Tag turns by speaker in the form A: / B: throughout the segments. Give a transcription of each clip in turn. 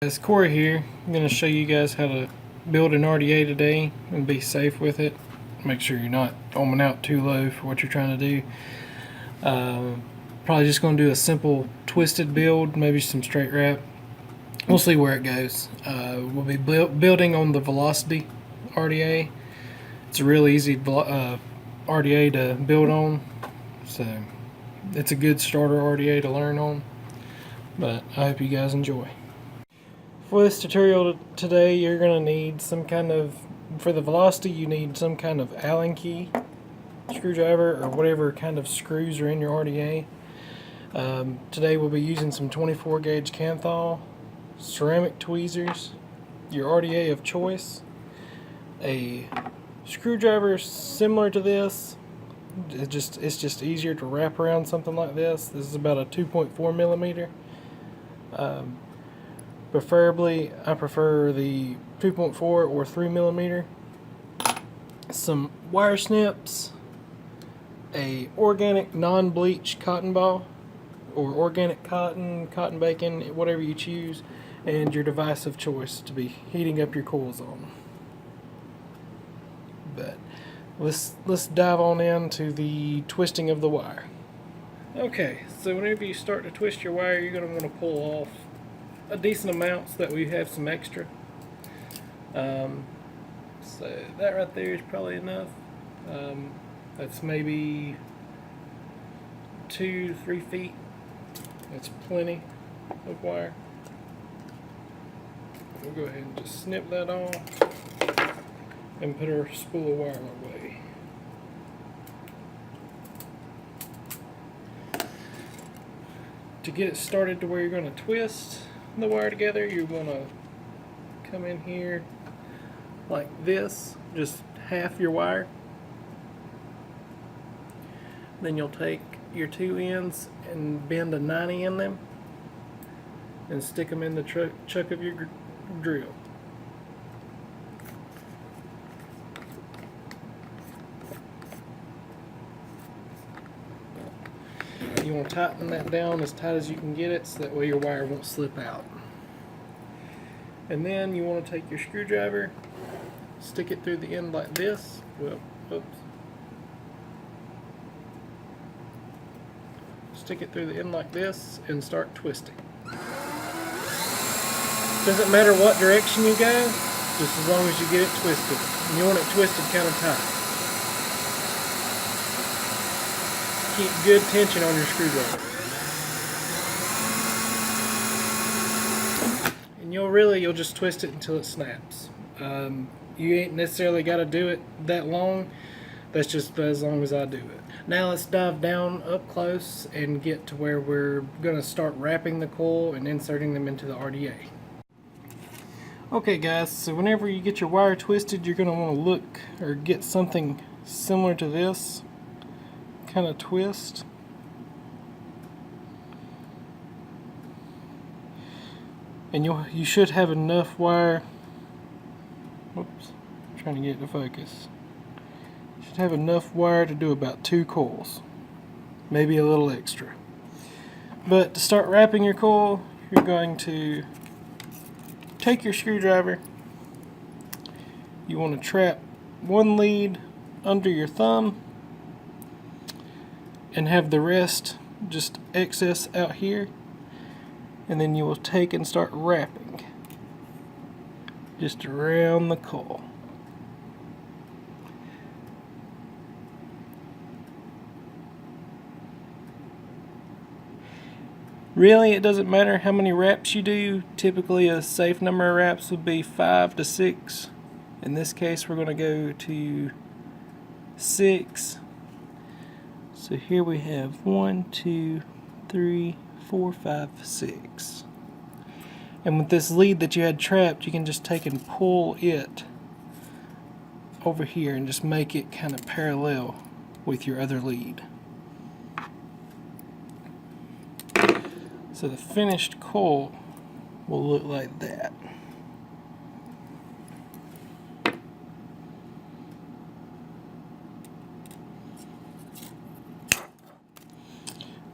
A: It's Corey here. I'm going to show you guys how to build an RDA today and be safe with it. Make sure you're not ohming out too low for what you're trying to do. Probably just going to do a simple twisted build, maybe some straight wrap. We'll see where it goes. We'll be building on the Velocity RDA. It's a real easy RDA to build on, so it's a good starter RDA to learn on. But I hope you guys enjoy. For this tutorial today, you're going to need some kind of, for the Velocity, you need some kind of Allen key, screwdriver, or whatever kind of screws are in your RDA. Today we'll be using some 24 gauge Kanthal, ceramic tweezers, your RDA of choice, a screwdriver similar to this. It's just easier to wrap around something like this. This is about a 2.4 millimeter. Preferably, I prefer the 2.4 or 3 millimeter. Some wire snips, a organic non-bleach cotton ball, or organic cotton, cotton bacon, whatever you choose, and your device of choice to be heating up your coils on. But let's dive on into the twisting of the wire. Okay, so whenever you start to twist your wire, you're going to want to pull off a decent amount so that we have some extra. So that right there is probably enough. That's maybe 2-3 feet. That's plenty of wire. We'll go ahead and just snip that off and put our spool of wire away. To get it started to where you're going to twist the wire together, you're going to come in here like this, just half your wire. Then you'll take your two ends and bend a 90 in them and stick them in the chuck of your drill. You want to tighten that down as tight as you can get it so that way your wire won't slip out. And then you want to take your screwdriver, stick it through the end like this. Well, oops. Stick it through the end like this and start twisting. Doesn't matter what direction you go, just as long as you get it twisted. And you want it twisted kind of tight. Keep good tension on your screwdriver. And you'll just twist it until it snaps. You ain't necessarily got to do it that long. That's just as long as I do it. Now let's dive down up close and get to where we're going to start wrapping the coil and inserting them into the RDA. Okay guys, so whenever you get your wire twisted, you're going to want to look or get something similar to this kind of twist. And you should have enough wire. Whoops, I'm trying to get it to focus. You should have enough wire to do about 2 coils, maybe a little extra. But to start wrapping your coil, you're going to take your screwdriver. You want to trap one lead under your thumb and have the rest just excess out here, and then you will take and start wrapping just around the coil. Really, it doesn't matter how many wraps you do. Typically a safe number of wraps would be 5 to 6. In this case we're going to go to 6. So here we have 1, 2, 3, 4, 5, 6. And with this lead that you had trapped, you can just take and pull it over here and just make it kind of parallel with your other lead. So the finished coil will look like that.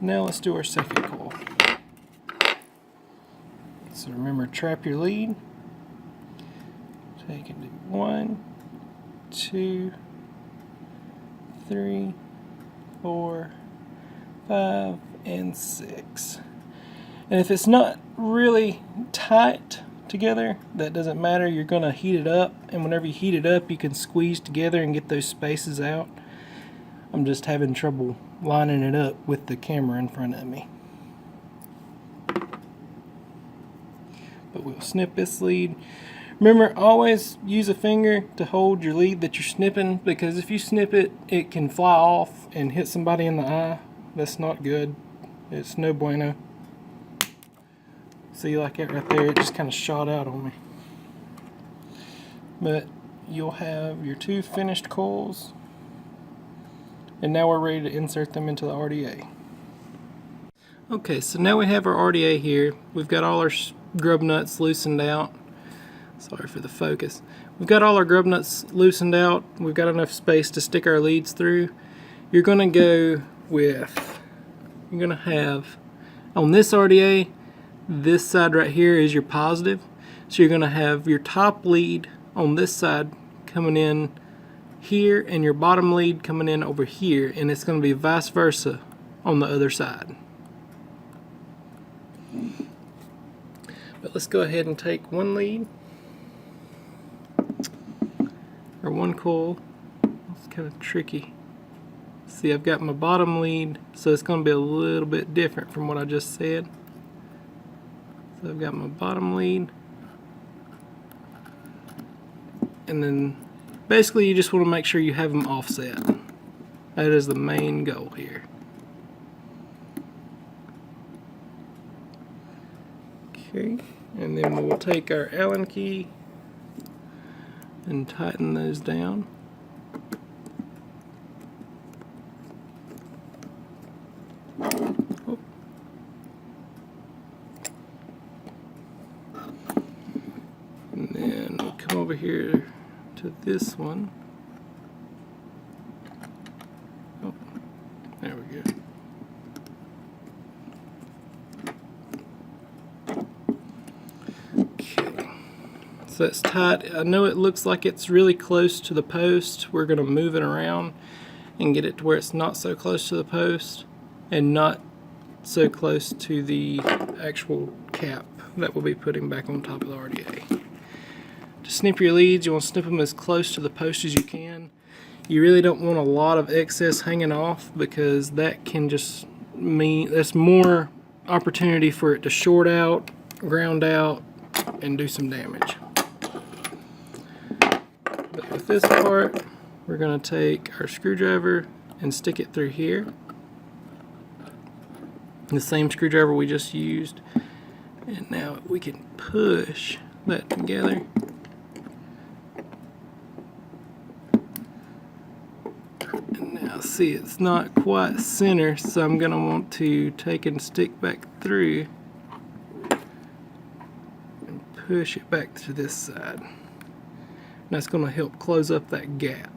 A: Now let's do our second coil. So remember, trap your lead. Take it to 1, 2, 3, 4, 5, and 6. And if it's not really tight together, that doesn't matter. You're going to heat it up, and whenever you heat it up, you can squeeze together and get those spaces out. I'm just having trouble lining it up with the camera in front of me. But we'll snip this lead. Remember, always use a finger to hold your lead that you're snipping, because if you snip it, it can fly off and hit somebody in the eye. That's not good. It's no bueno. See, like that right there, it just kind of shot out on me. But you'll have your 2 finished coils, and now we're ready to insert them into the RDA. Okay, so now we have our RDA here. We've got all our grub nuts loosened out. Sorry for the focus. We've got all our grub nuts loosened out. We've got enough space to stick our leads through. You're going to go with, you're going to have, on this RDA, this side right here is your positive. So you're going to have your top lead on this side coming in here and your bottom lead coming in over here, and it's going to be vice versa on the other side. But let's go ahead and take one lead, or one coil. It's kind of tricky. See, I've got my bottom lead, so it's going to be a little bit different from what I just said. So I've got my bottom lead, and then basically you just want to make sure you have them offset. That is the main goal here. Okay, and then we'll take our Allen key and tighten those down. Oh. And then we'll come over here to this one. Oh, there we go. So it's tight. I know it looks like it's really close to the post. We're going to move it around and get it to where it's not so close to the post and not so close to the actual cap that we'll be putting back on top of the RDA. To snip your leads, you want to snip them as close to the post as you can. You really don't want a lot of excess hanging off, because that can just mean that's more opportunity for it to short out, ground out, and do some damage. But with this part, we're going to take our screwdriver and stick it through here. The same screwdriver we just used. And now we can push that together. And now see, it's not quite center, so I'm going to want to take and stick back through and push it back to this side. That's going to help close up that gap.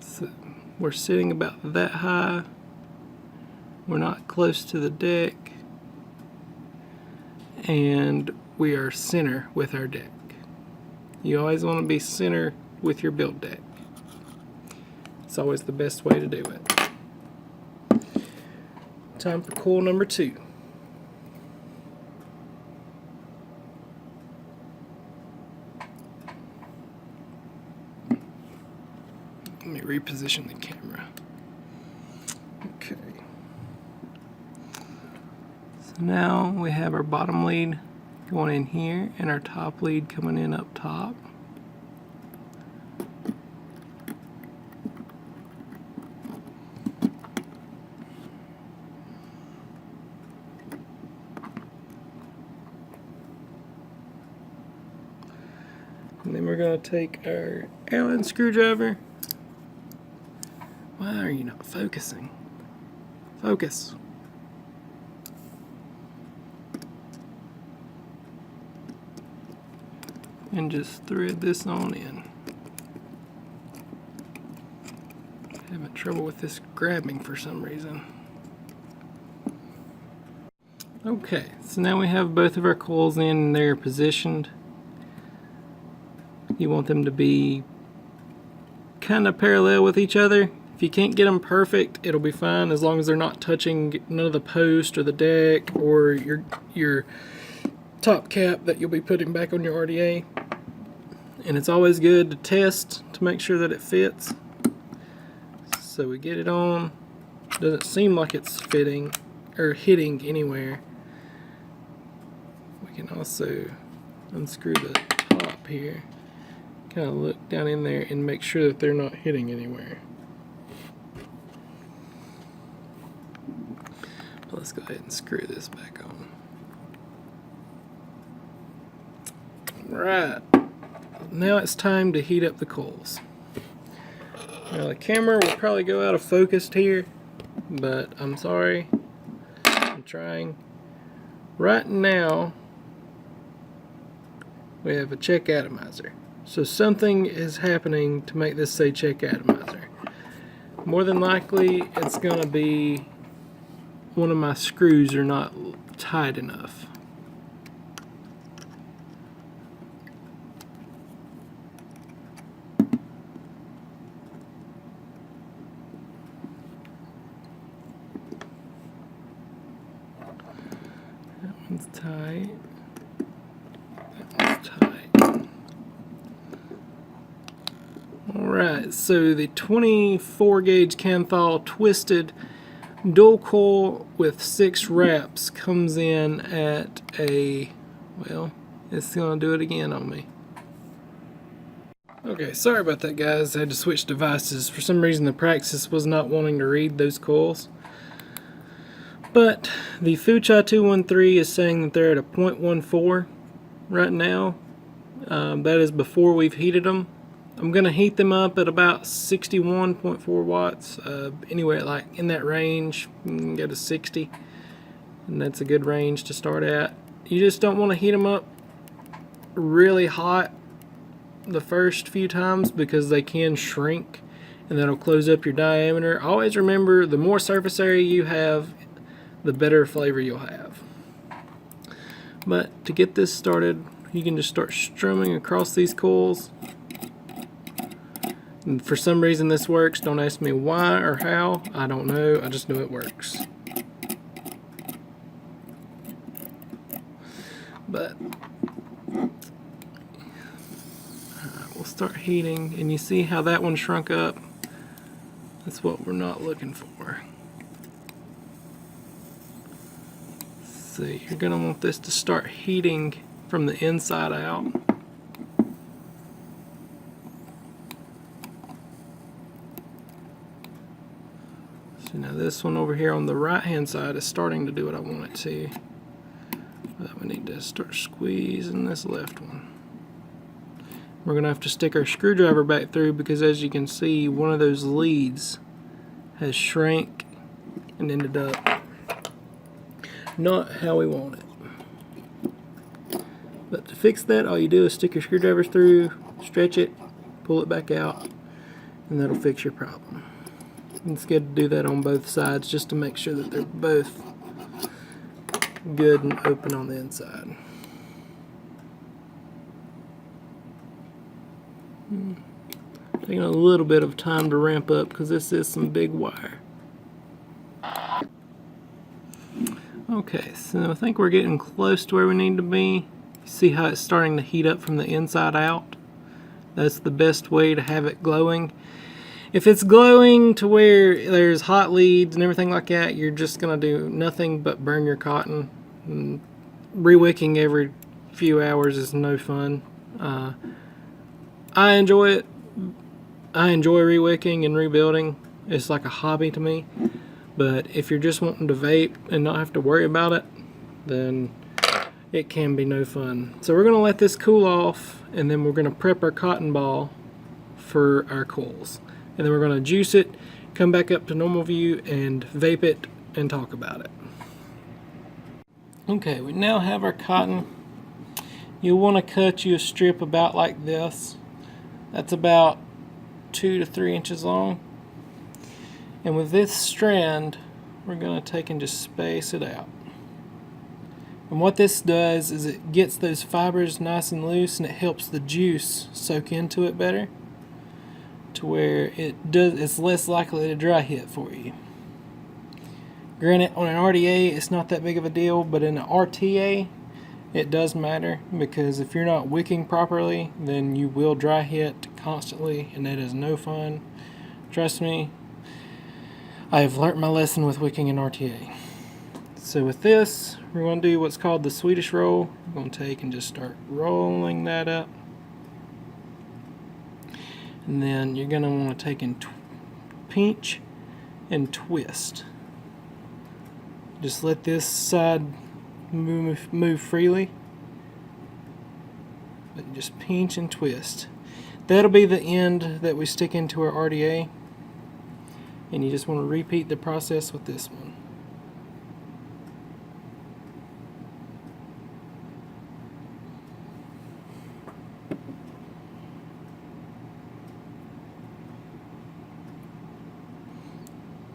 A: So we're sitting about that high. We're not close to the deck. And we are center with our deck. You always want to be center with your build deck. It's always the best way to do it. Time for coil number 2. Let me reposition the camera. Okay. So now we have our bottom lead going in here and our top lead coming in up top. And then we're going to take our Allen screwdriver. Why are you not focusing? Focus. And just thread this on in. Having trouble with this grabbing for some reason. Okay, so now we have both of our coils in and they're positioned. You want them to be kind of parallel with each other. If you can't get them perfect, it'll be fine as long as they're not touching none of the post or the deck or your top cap that you'll be putting back on your RDA. And it's always good to test to make sure that it fits. So we get it on. Doesn't seem like it's fitting or hitting anywhere. We can also unscrew the top here. Kind of look down in there and make sure that they're not hitting anywhere. Let's go ahead and screw this back on. Right. Now it's time to heat up the coils. Now the camera will probably go out of focus here, but I'm sorry. I'm trying. Right now we have a check atomizer. So something is happening to make this say check atomizer. More than likely it's going to be one of my screws are not tight enough. That one's tight. That one's tight. Alright, so the 24 gauge Canthal twisted dual coil with 6 wraps comes in at a, well, it's gonna do it again on me. Okay, sorry about that guys, I had to switch devices. For some reason the Praxis was not wanting to read those coils. But the Fuchai 213 is saying that they're at a 0.14 right now. That is before we've heated them. I'm going to heat them up at about 61.4 watts, anywhere like in that range. You can go to 60, and that's a good range to start at. You just don't want to heat them up really hot the first few times because they can shrink and that'll close up your diameter. Always remember, the more surface area you have, the better flavor you'll have. But to get this started, you can just start strumming across these coils. And for some reason this works. Don't ask me why or how. I don't know. I just know it works. But we'll start heating, and you see how that one shrunk up? That's what we're not looking for. So you're going to want this to start heating from the inside out. So now this one over here on the right hand side is starting to do what I want it to. But we need to start squeezing this left one. We're going to have to stick our screwdriver back through because, as you can see, one of those leads has shrank and ended up not how we want it. But to fix that, all you do is stick your screwdriver through, stretch it, pull it back out, and that'll fix your problem. It's good to do that on both sides just to make sure that they're both good and open on the inside. Taking a little bit of time to ramp up because this is some big wire. Okay, so I think we're getting close to where we need to be. See how it's starting to heat up from the inside out? That's the best way to have it glowing. If it's glowing to where there's hot leads and everything like that, you're just going to do nothing but burn your cotton. And re-wicking every few hours is no fun. I enjoy it. I enjoy re-wicking and rebuilding. It's like a hobby to me. But if you're just wanting to vape and not have to worry about it, then it can be no fun. So we're going to let this cool off, and then we're going to prep our cotton ball for our coils. And then we're going to juice it, come back up to normal view, and vape it and talk about it. Okay, we now have our cotton. You'll want to cut you a strip about like this. That's about 2 to 3 inches long. And with this strand, we're going to take and just space it out. And what this does is it gets those fibers nice and loose, and it helps the juice soak into it better, to where it's less likely to dry hit for you. Granted, on an RDA it's not that big of a deal, but in an RTA it does matter, because if you're not wicking properly, then you will dry hit constantly, and that is no fun. Trust me, I have learnt my lesson with wicking an RTA. So with this, we're going to do what's called the Swedish roll. We're going to take and just start rolling that up. And then you're going to want to take and pinch and twist. Just let this side move freely. But just pinch and twist. That'll be the end that we stick into our RDA. And you just want to repeat the process with this one.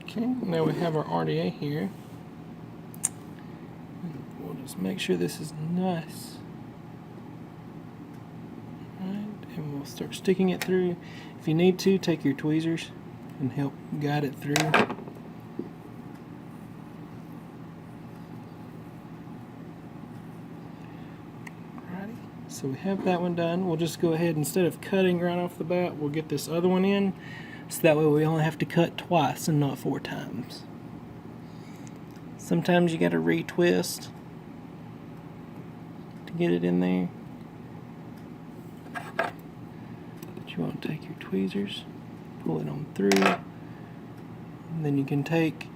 A: Okay, now we have our RDA here. We'll just make sure this is nice. Alright, and we'll start sticking it through. If you need to, take your tweezers and help guide it through. Alrighty, so we have that one done. We'll just go ahead, instead of cutting right off the bat, we'll get this other one in. So that way we only have to cut twice and not 4 times. Sometimes you got to retwist to get it in there. But you want to take your tweezers, pull it on through, and then you can take,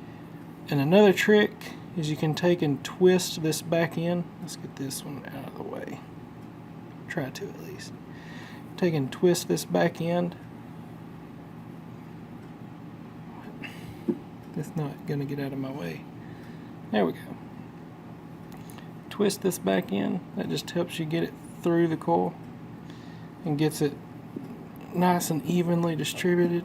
A: and another trick is you can take and twist this back in. Let's get this one out of the way. Try to at least. Take and twist this back end. It's not going to get out of my way. There we go. Twist this back in. That just helps you get it through the coil and gets it nice and evenly distributed.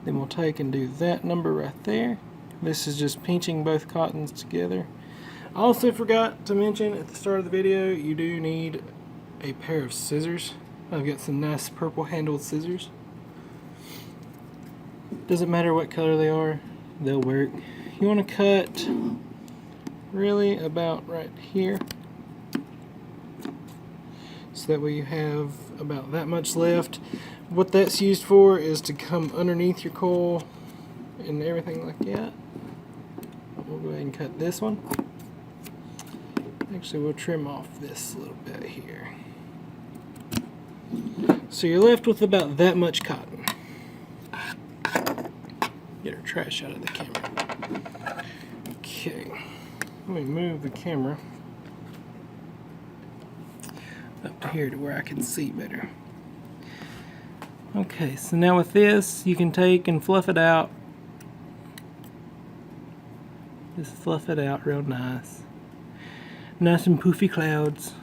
A: Then we'll take and do that number right there. This is just pinching both cottons together. I also forgot to mention at the start of the video, you do need a pair of scissors. I've got some nice purple handled scissors. Doesn't matter what color they are, they'll work. You want to cut really about right here, so that way you have about that much left. What that's used for is to come underneath your coil and everything like that. We'll go ahead and cut this one. Actually, we'll trim off this little bit here. So you're left with about that much cotton. Get our trash out of the camera. Okay, let me move the camera up to here to where I can see better. Okay, so now with this, you can take and fluff it out. Just fluff it out real nice. Nice and poofy clouds.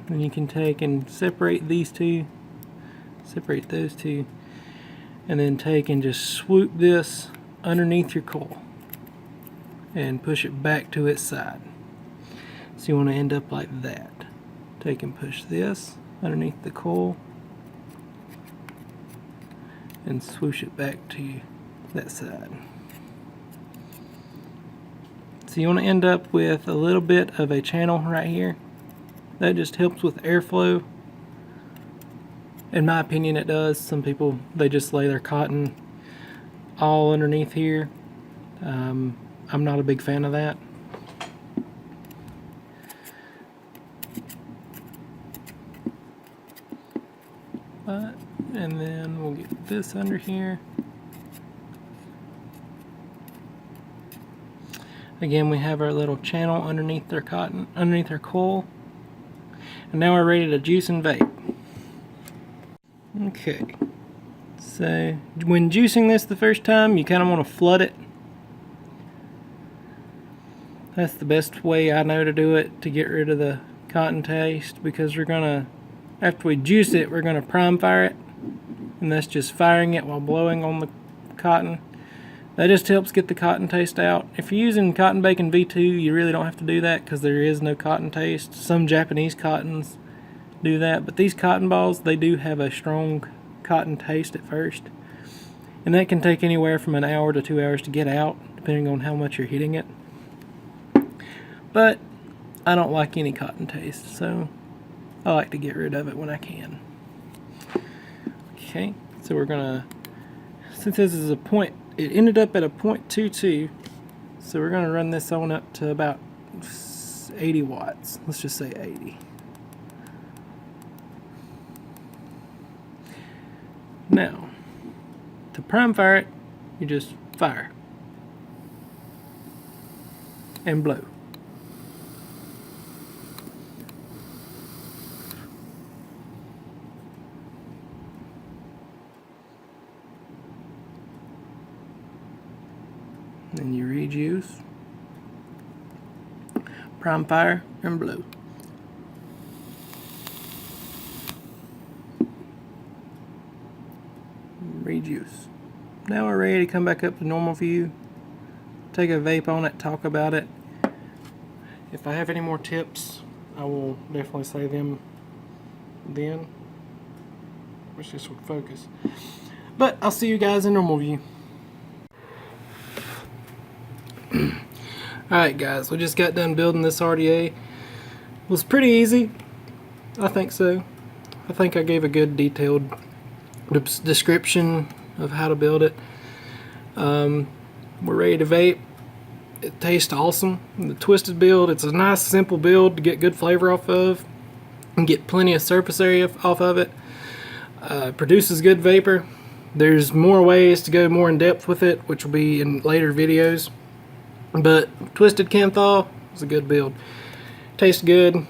A: Then you can take and separate these two, separate those two, and then take and just swoop this underneath your coil and push it back to its side. So you want to end up like that. Take and push this underneath the coil and swoosh it back to that side. So you want to end up with a little bit of a channel right here. That just helps with airflow. In my opinion, it does. Some people, they just lay their cotton all underneath here. I'm not a big fan of that. And then we'll get this under here. Again, we have our little channel underneath our cotton, underneath our coil. And now we're ready to juice and vape. Okay. So when juicing this the first time, you kind of want to flood it. That's the best way I know to do it, to get rid of the cotton taste, because we're gonna, after we juice it, we're gonna prime fire it, and that's just firing it while blowing on the cotton. That just helps get the cotton taste out. If you're using cotton bacon V2, you really don't have to do that because there is no cotton taste. Some Japanese cottons do that, but these cotton balls, they do have a strong cotton taste at first. And that can take anywhere from an hour to 2 hours to get out, depending on how much you're heating it. But I don't like any cotton taste, so I like to get rid of it when I can. Okay, so we're gonna, since this is a point, it ended up at a 0.22, so we're gonna run this on up to about 80 watts. Let's just say 80. Now, to prime fire it, you just fire and blow. Then you rejuice, prime fire, and blow. Rejuice. Now we're ready to come back up to normal view, take a vape on it, talk about it. If I have any more tips, I will definitely say them then. Wish this would focus. But I'll see you guys in normal view. Alright guys, we just got done building this RDA. It was pretty easy. I think so. I think I gave a good detailed description of how to build it. We're ready to vape. It tastes awesome. The twisted build, it's a nice simple build to get good flavor off of and get plenty of surface area off of it. Produces good vapor. There's more ways to go more in depth with it, which will be in later videos. But twisted Kenthal is a good build. Tastes good.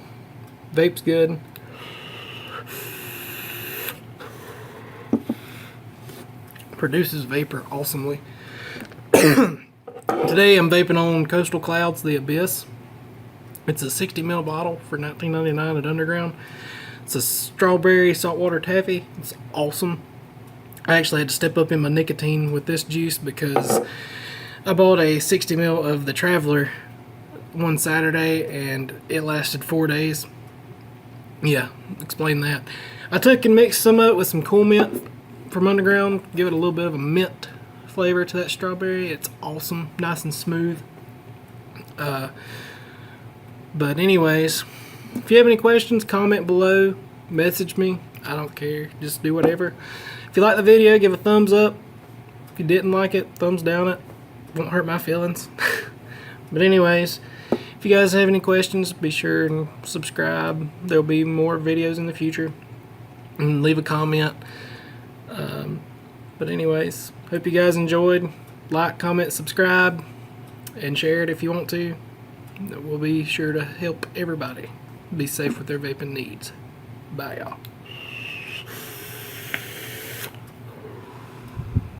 A: Vape's good. Produces vapor awesomely. Today I'm vaping on Coastal Clouds, the Abyss. It's a 60 ml bottle for $19.99 at Underground. It's a strawberry saltwater taffy. It's awesome. I actually had to step up in my nicotine with this juice because I bought a 60 ml of the Traveler one Saturday and it lasted 4 days. Yeah, explain that. I took and mixed some up with some Cool Mint from Underground, give it a little bit of a mint flavor to that strawberry. It's awesome, nice and smooth. But anyways, if you have any questions, comment below, message me. I don't care, just do whatever. If you like the video, give a thumbs up. If you didn't like it, thumbs down it. Won't hurt my feelings. But anyways, if you guys have any questions, be sure and subscribe. There'll be more videos in the future. And leave a comment. But anyways, hope you guys enjoyed. Like, comment, subscribe, and share it if you want to. We'll be sure to help everybody be safe with their vaping needs. Bye, y'all.